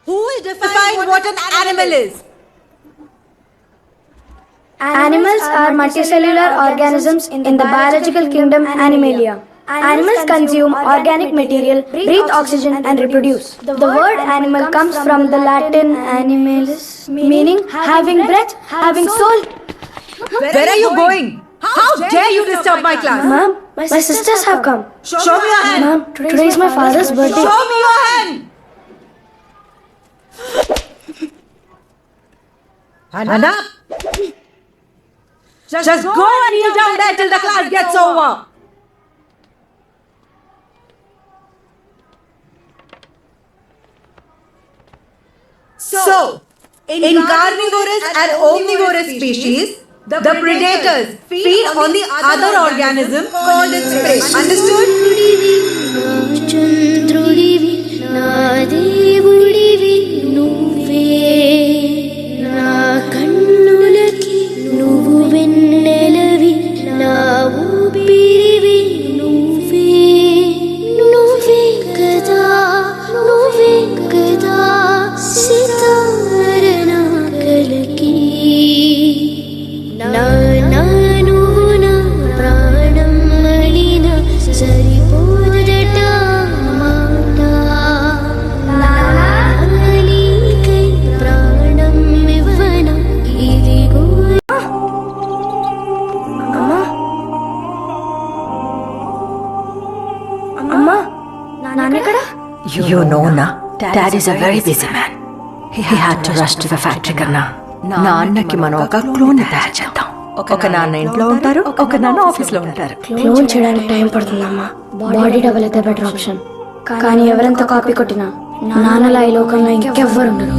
Who will define what an animal is? Animals are multicellular organisms in the biological kingdom Animalia. Animals consume organic material, breathe oxygen and reproduce. The word animal comes from the Latin animalis, meaning having breath, having soul. Where are you going? How dare you disturb my class? Ma'am, my sisters have come. Show me your hand. Ma'am, today is my father's birthday. Show me your hand. Hand up. Just go and kneel down there till the class gets over. So, in carnivorous and omnivorous species, the predators feed on the other organism called its prey. Understood? చంద్రుడివి నా దేవుడివి నువ్వే నా కన్నులకి నువ్వు వెన్నెలవి నా ఊపిరివి నువ్వే నువ్వే కదా సితార నా కలకి నా నువ్వు నా ప్రాణం మలిన సరిపోదట మాట నీకై ప్రాణం ఇవ్వన ఇదిగో. అమ్మా, నాన్నెక్కడ? You know, na, Dad is a very busy man. He had to rush to the factory కన్నా నాన్నకి మనం ఒక క్లోన్ తయారు చేద్దాం. ఒక నాన్న ఇంట్లో ఉంటారు, ఒక నాన్న ఆఫీస్ లో ఉంటారు. క్లోన్ చేయడానికి టైం పడుతుందమ్మా. బాడీ డబుల్ అయితే బెటర్ ఆప్షన్. కానీ ఎవరెంత కాపీ కొట్టినా నాన్నలా ఈ లోకంలో ఇంకెవ్వరు ఉండరు.